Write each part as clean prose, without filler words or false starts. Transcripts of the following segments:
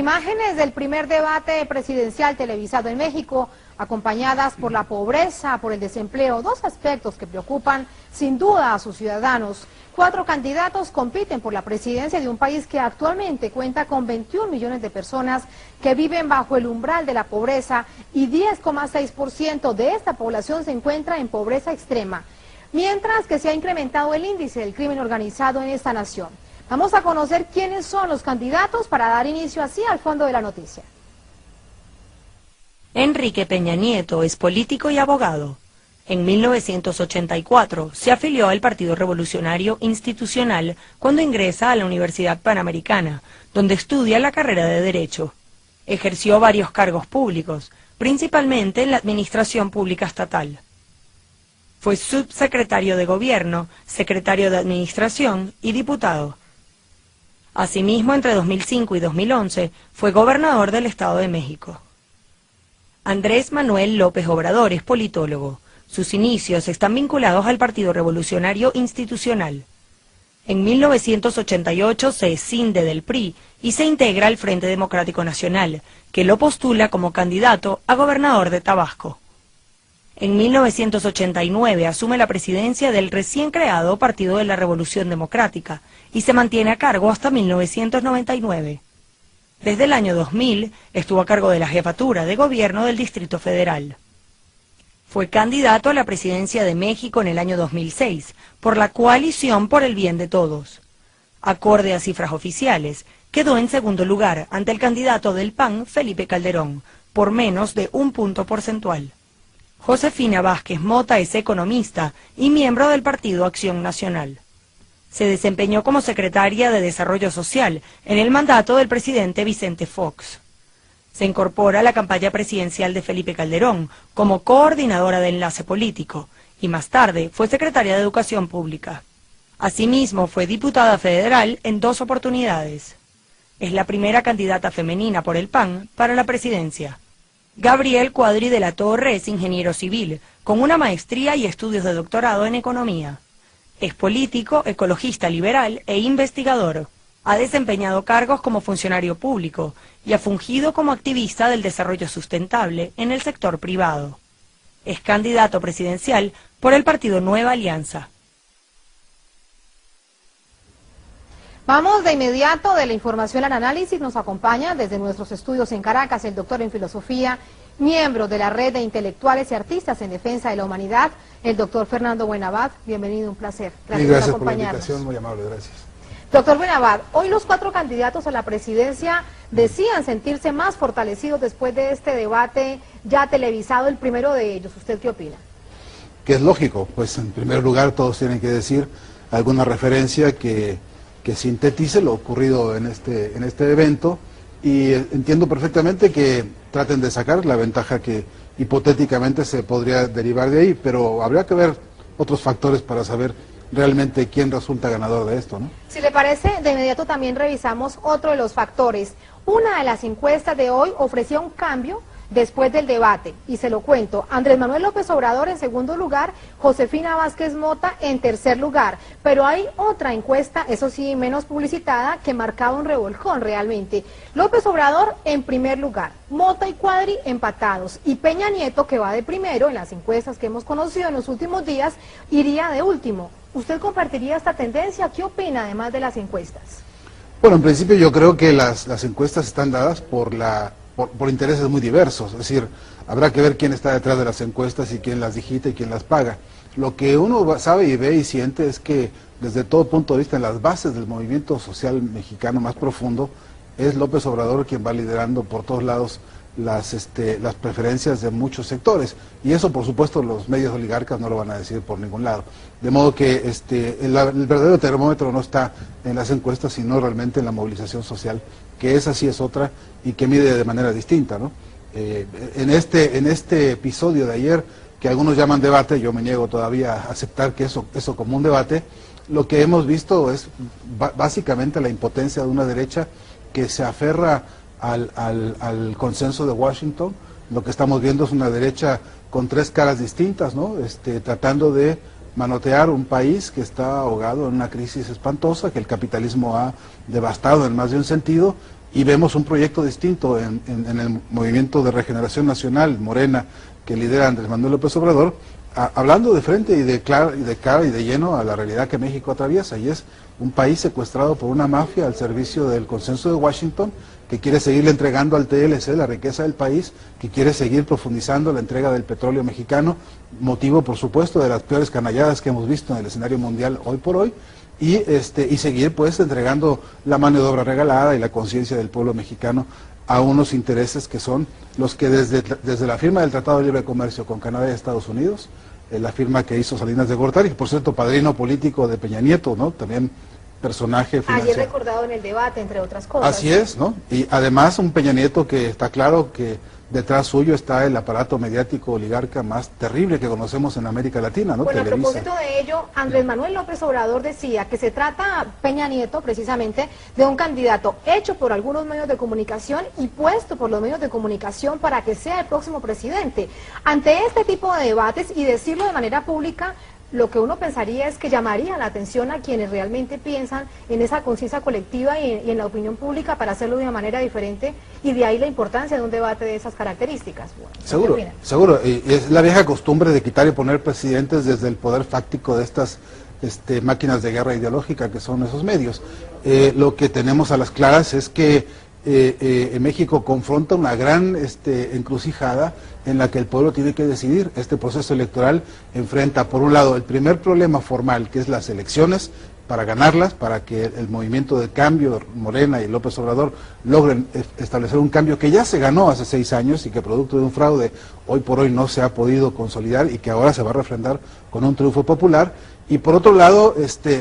Imágenes del primer debate presidencial televisado en México, acompañadas por la pobreza, por el desempleo, dos aspectos que preocupan sin duda a sus ciudadanos. 4 candidatos compiten por la presidencia de un país que actualmente cuenta con 21 millones de personas que viven bajo el umbral de la pobreza y 10,6% de esta población se encuentra en pobreza extrema, mientras que se ha incrementado el índice del crimen organizado en esta nación. Vamos a conocer quiénes son los candidatos para dar inicio así al fondo de la noticia. Enrique Peña Nieto es político y abogado. En 1984 se afilió al Partido Revolucionario Institucional cuando ingresa a la Universidad Panamericana, donde estudia la carrera de Derecho. Ejerció varios cargos públicos, principalmente en la administración pública estatal. Fue subsecretario de Gobierno, secretario de Administración y diputado. Asimismo, entre 2005 y 2011, fue gobernador del Estado de México. Andrés Manuel López Obrador es politólogo. Sus inicios están vinculados al Partido Revolucionario Institucional. En 1988 se escinde del PRI y se integra al Frente Democrático Nacional, que lo postula como candidato a gobernador de Tabasco. En 1989 asume la presidencia del recién creado Partido de la Revolución Democrática y se mantiene a cargo hasta 1999. Desde el año 2000 estuvo a cargo de la jefatura de gobierno del Distrito Federal. Fue candidato a la presidencia de México en el año 2006 por la Coalición por el Bien de Todos. Acorde a cifras oficiales, quedó en segundo lugar ante el candidato del PAN, Felipe Calderón, por menos de 1 punto porcentual. Josefina Vázquez Mota es economista y miembro del Partido Acción Nacional. Se desempeñó como secretaria de Desarrollo Social en el mandato del presidente Vicente Fox. Se incorpora a la campaña presidencial de Felipe Calderón como coordinadora de enlace político y más tarde fue secretaria de Educación Pública. Asimismo fue diputada federal en 2 oportunidades. Es la primera candidata femenina por el PAN para la presidencia. Gabriel Cuadri de la Torre es ingeniero civil, con una maestría y estudios de doctorado en economía. Es político, ecologista liberal e investigador. Ha desempeñado cargos como funcionario público y ha fungido como activista del desarrollo sustentable en el sector privado. Es candidato presidencial por el partido Nueva Alianza. Vamos de inmediato de la información al análisis. Nos acompaña desde nuestros estudios en Caracas el doctor en filosofía, miembro de la Red de Intelectuales y Artistas en Defensa de la Humanidad, el doctor Fernando Buenabad. Bienvenido, un placer. Gracias por la invitación, muy amable, gracias. Doctor Buenabad, hoy los 4 candidatos a la presidencia decían sentirse más fortalecidos después de este debate ya televisado, el primero de ellos. ¿Usted qué opina? Que es lógico, pues en primer lugar todos tienen que decir alguna referencia que sintetice lo ocurrido en este evento, y entiendo perfectamente que traten de sacar la ventaja que hipotéticamente se podría derivar de ahí, pero habría que ver otros factores para saber realmente quién resulta ganador de esto, ¿no? Si le parece, de inmediato también revisamos otro de los factores. Una de las encuestas de hoy ofrecía un cambio después del debate, y se lo cuento. Andrés Manuel López Obrador en segundo lugar, Josefina Vázquez Mota en tercer lugar, pero hay otra encuesta, eso sí, menos publicitada, que marcaba un revolcón realmente. López Obrador en primer lugar, Mota y Cuadri empatados, y Peña Nieto, que va de primero en las encuestas que hemos conocido en los últimos días, iría de último. ¿Usted compartiría esta tendencia? ¿Qué opina además de las encuestas? Bueno, en principio yo creo que las encuestas están dadas por intereses muy diversos, es decir, habrá que ver quién está detrás de las encuestas y quién las digita y quién las paga. Lo que uno sabe y ve y siente es que desde todo punto de vista, en las bases del movimiento social mexicano más profundo, es López Obrador quien va liderando por todos lados las preferencias de muchos sectores, y eso por supuesto los medios oligarcas no lo van a decir por ningún lado, de modo que el verdadero termómetro no está en las encuestas, sino realmente en la movilización social, que esa sí es otra y que mide de manera distinta, ¿no? En este episodio de ayer, que algunos llaman debate, yo me niego todavía a aceptar que eso como un debate, lo que hemos visto es básicamente la impotencia de una derecha que se aferra al consenso de Washington. Lo que estamos viendo es una derecha con 3 caras distintas, ¿no? Tratando de manotear un país que está ahogado en una crisis espantosa, que el capitalismo ha devastado en más de un sentido, y vemos un proyecto distinto en el Movimiento de Regeneración Nacional, Morena, que lidera Andrés Manuel López Obrador, hablando de frente y de cara y de lleno a la realidad que México atraviesa, y es un país secuestrado por una mafia al servicio del consenso de Washington, que quiere seguirle entregando al TLC la riqueza del país, que quiere seguir profundizando la entrega del petróleo mexicano, motivo por supuesto de las peores canalladas que hemos visto en el escenario mundial hoy por hoy, y seguir pues entregando la mano de obra regalada y la conciencia del pueblo mexicano a unos intereses que son los que desde la firma del Tratado de Libre Comercio con Canadá y Estados Unidos, la firma que hizo Salinas de Gortari, por cierto padrino político de Peña Nieto, ¿no? También personaje financiero. Ayer recordado en el debate, entre otras cosas. Así es, ¿no? Y además un Peña Nieto que está claro que detrás suyo está el aparato mediático oligarca más terrible que conocemos en América Latina, ¿no? Bueno, Televisa. a propósito de ello, Andrés Manuel López Obrador decía que se trata, Peña Nieto, precisamente, de un candidato hecho por algunos medios de comunicación y puesto por los medios de comunicación para que sea el próximo presidente. Ante este tipo de debates y decirlo de manera pública, lo que uno pensaría es que llamaría la atención a quienes realmente piensan en esa conciencia colectiva y en la opinión pública para hacerlo de una manera diferente, y de ahí la importancia de un debate de esas características. Bueno, seguro, y es la vieja costumbre de quitar y poner presidentes desde el poder fáctico de estas máquinas de guerra ideológica que son esos medios. Lo que tenemos a las claras es que México confronta una gran encrucijada en la que el pueblo tiene que decidir. Este proceso electoral enfrenta, por un lado, el primer problema formal, que es las elecciones, para ganarlas, para que el movimiento de cambio, Morena y López Obrador, logren establecer un cambio que ya se ganó hace 6 años y que producto de un fraude hoy por hoy no se ha podido consolidar y que ahora se va a refrendar con un triunfo popular. Y por otro lado,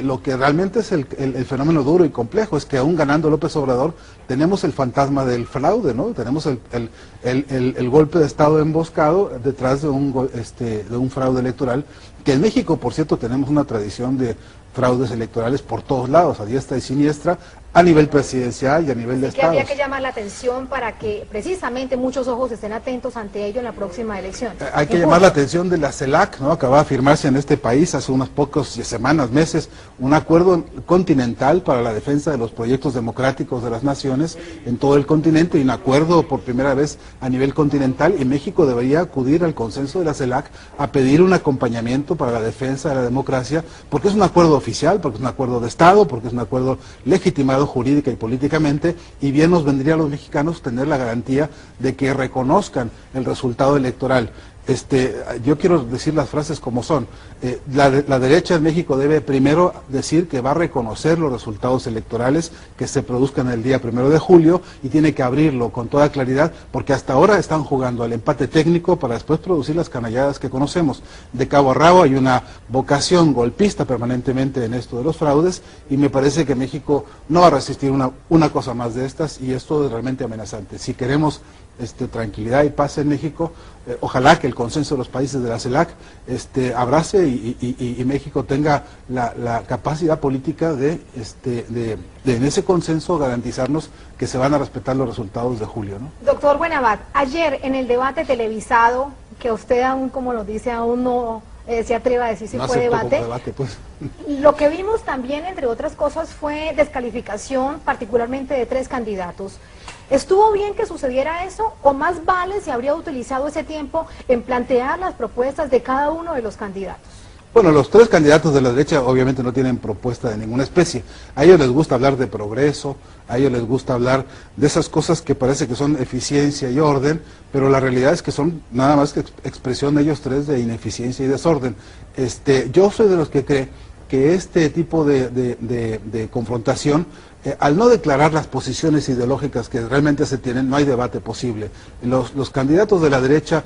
lo que realmente es el fenómeno duro y complejo es que aún ganando López Obrador, tenemos el fantasma del fraude, ¿no? Tenemos el golpe de Estado emboscado detrás de un fraude electoral, que en México, por cierto, tenemos una tradición de fraudes electorales por todos lados, a diestra y siniestra, a nivel presidencial y a nivel de Estado. Habría que llamar la atención para que precisamente muchos ojos estén atentos ante ello en la próxima elección. Hay que llamar la atención de la CELAC, ¿no? Acaba de firmarse en este país hace unas pocas semanas, meses, un acuerdo continental para la defensa de los proyectos democráticos de las naciones en todo el continente, y un acuerdo por primera vez a nivel continental, y México debería acudir al consenso de la CELAC a pedir un acompañamiento para la defensa de la democracia, porque es un acuerdo oficial, porque es un acuerdo de Estado, porque es un acuerdo legitimado jurídica y políticamente, y bien nos vendría a los mexicanos tener la garantía de que reconozcan el resultado electoral. Yo quiero decir las frases como son. La derecha en México debe primero decir que va a reconocer los resultados electorales que se produzcan el día 1 de julio, y tiene que abrirlo con toda claridad, porque hasta ahora están jugando al empate técnico para después producir las canalladas que conocemos. De cabo a rabo hay una vocación golpista permanentemente en esto de los fraudes, y me parece que México no va a resistir una cosa más de estas, y esto es realmente amenazante. Si queremos tranquilidad y paz en México, ojalá que el consenso de los países de la CELAC abrace y México tenga la capacidad política de en ese consenso garantizarnos que se van a respetar los resultados de julio, ¿no? Doctor Buenabad, ayer en el debate televisado, que usted aún, como nos dice, aún no se atreve a decir si no fue debate, pues. Lo que vimos también, entre otras cosas, fue descalificación particularmente de 3 candidatos. ¿Estuvo bien que sucediera eso, o más vale si habría utilizado ese tiempo en plantear las propuestas de cada uno de los candidatos? Bueno, los 3 candidatos de la derecha obviamente no tienen propuesta de ninguna especie. A ellos les gusta hablar de progreso, a ellos les gusta hablar de esas cosas que parece que son eficiencia y orden, pero la realidad es que son nada más que expresión de ellos 3 de ineficiencia y desorden. Yo soy de los que cree que este tipo de confrontación, al no declarar las posiciones ideológicas que realmente se tienen, no hay debate posible. Los candidatos de la derecha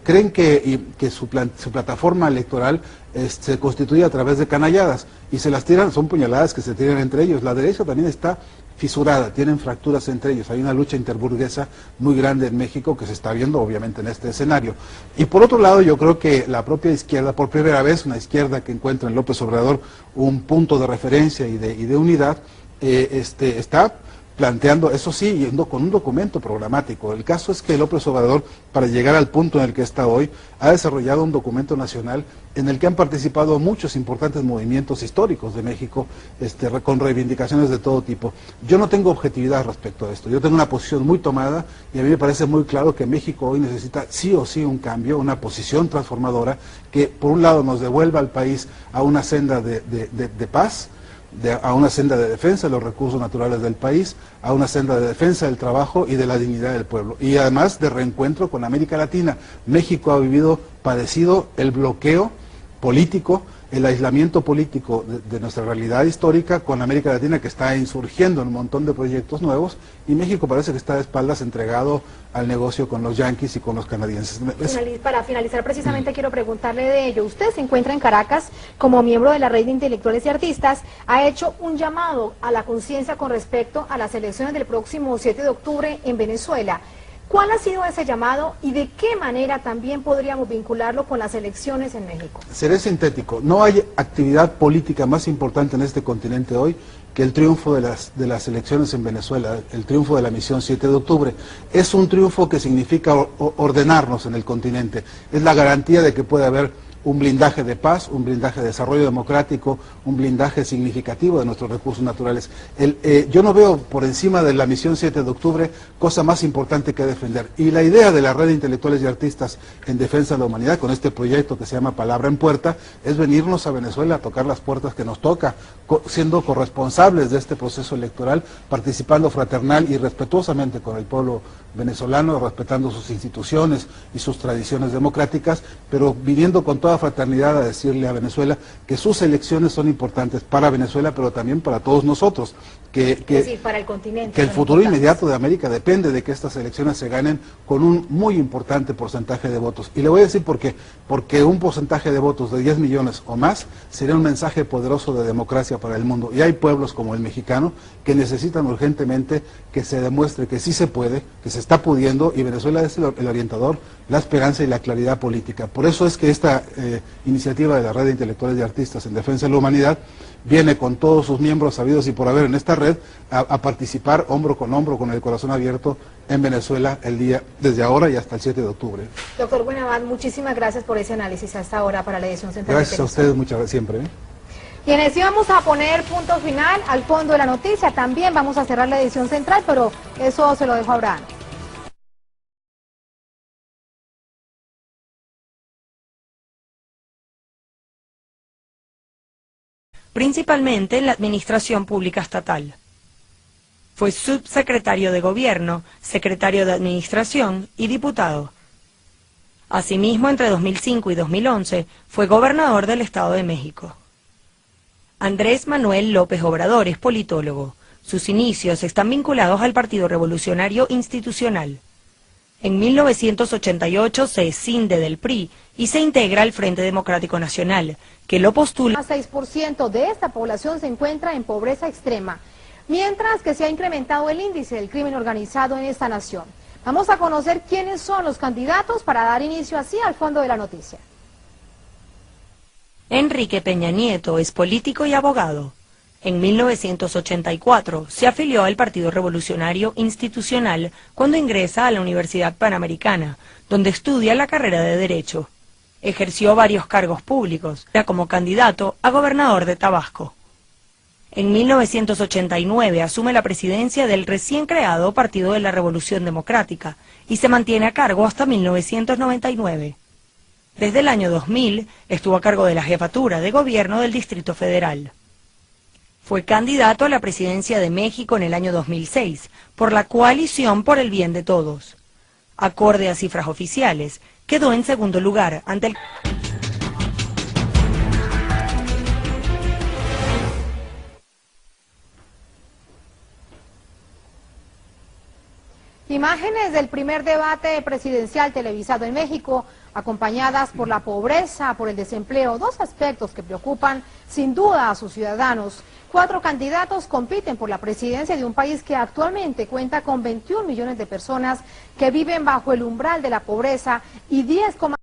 creen que su plataforma electoral se constituye a través de canalladas, y se las tiran, son puñaladas que se tiran entre ellos. La derecha también está fisurada, tienen fracturas entre ellos, hay una lucha interburguesa muy grande en México que se está viendo obviamente en este escenario. Y por otro lado, yo creo que la propia izquierda, por primera vez, una izquierda que encuentra en López Obrador un punto de referencia y de unidad, está planteando, eso sí, yendo con un documento programático. El caso es que López Obrador, para llegar al punto en el que está hoy, ha desarrollado un documento nacional en el que han participado muchos importantes movimientos históricos de México, con reivindicaciones de todo tipo. Yo no tengo objetividad respecto a esto, yo tengo una posición muy tomada y a mí me parece muy claro que México hoy necesita sí o sí un cambio, una posición transformadora que por un lado nos devuelva al país a una senda de paz, a una senda de defensa de los recursos naturales del país, a una senda de defensa del trabajo y de la dignidad del pueblo. Y además de reencuentro con América Latina. México ha padecido el bloqueo político, el aislamiento político de nuestra realidad histórica con América Latina, que está insurgiendo en un montón de proyectos nuevos, y México parece que está de espaldas entregado al negocio con los yanquis y con los canadienses. Para finalizar precisamente quiero preguntarle de ello. Usted se encuentra en Caracas como miembro de la Red de Intelectuales y Artistas, ha hecho un llamado a la conciencia con respecto a las elecciones del próximo 7 de octubre en Venezuela. ¿Cuál ha sido ese llamado y de qué manera también podríamos vincularlo con las elecciones en México? Seré sintético, no hay actividad política más importante en este continente hoy que el triunfo de las elecciones en Venezuela, el triunfo de la misión 7 de octubre. Es un triunfo que significa ordenarnos en el continente, es la garantía de que puede haber un blindaje de paz, un blindaje de desarrollo democrático, un blindaje significativo de nuestros recursos naturales. Yo no veo por encima de la misión 7 de octubre cosa más importante que defender. Y la idea de la Red de Intelectuales y Artistas en Defensa de la Humanidad, con este proyecto que se llama Palabra en Puerta, es venirnos a Venezuela a tocar las puertas que nos toca, siendo corresponsables de este proceso electoral, participando fraternal y respetuosamente con el pueblo venezolano, respetando sus instituciones y sus tradiciones democráticas, pero viniendo con toda fraternidad a decirle a Venezuela que sus elecciones son importantes para Venezuela, pero también para todos nosotros. Es decir, para el continente. Que el futuro inmediato de América depende de que estas elecciones se ganen con un muy importante porcentaje de votos. Y le voy a decir por qué. Porque un porcentaje de votos de 10 millones o más sería un mensaje poderoso de democracia para el mundo. Y hay pueblos como el mexicano que necesitan urgentemente que se demuestre que sí se puede, que se está pudiendo, y Venezuela es el orientador, la esperanza y la claridad política. Por eso es que esta iniciativa de la Red de Intelectuales y Artistas en Defensa de la Humanidad viene con todos sus miembros sabidos y por haber en esta red a participar hombro, con el corazón abierto en Venezuela desde ahora y hasta el 7 de octubre. Doctor Buenabad, muchísimas gracias por ese análisis hasta ahora para la edición central. Gracias a ustedes, muchas gracias siempre. Y en así vamos a poner punto final al fondo de la noticia. También vamos a cerrar la edición central, pero eso se lo dejo a Abraham. Principalmente en la administración pública estatal. Fue subsecretario de Gobierno, secretario de Administración y diputado. Asimismo, entre 2005 y 2011, fue gobernador del Estado de México. Andrés Manuel López Obrador es politólogo. Sus inicios están vinculados al Partido Revolucionario Institucional. En 1988 se escinde del PRI y se integra al Frente Democrático Nacional, que lo postula. 6% de esta población se encuentra en pobreza extrema, mientras que se ha incrementado el índice del crimen organizado en esta nación. Vamos a conocer quiénes son los candidatos para dar inicio así al fondo de la noticia. Enrique Peña Nieto es político y abogado. En 1984 se afilió al Partido Revolucionario Institucional cuando ingresa a la Universidad Panamericana, donde estudia la carrera de Derecho. Ejerció varios cargos públicos, ya como candidato a gobernador de Tabasco. En 1989 asume la presidencia del recién creado Partido de la Revolución Democrática y se mantiene a cargo hasta 1999. Desde el año 2000 estuvo a cargo de la jefatura de gobierno del Distrito Federal. Fue candidato a la presidencia de México en el año 2006 por la Coalición por el Bien de Todos. Acorde a cifras oficiales, quedó en segundo lugar ante el... Imágenes del primer debate presidencial televisado en México, acompañadas por la pobreza, por el desempleo, dos aspectos que preocupan sin duda a sus ciudadanos. 4 candidatos compiten por la presidencia de un país que actualmente cuenta con 21 millones de personas que viven bajo el umbral de la pobreza y 10,5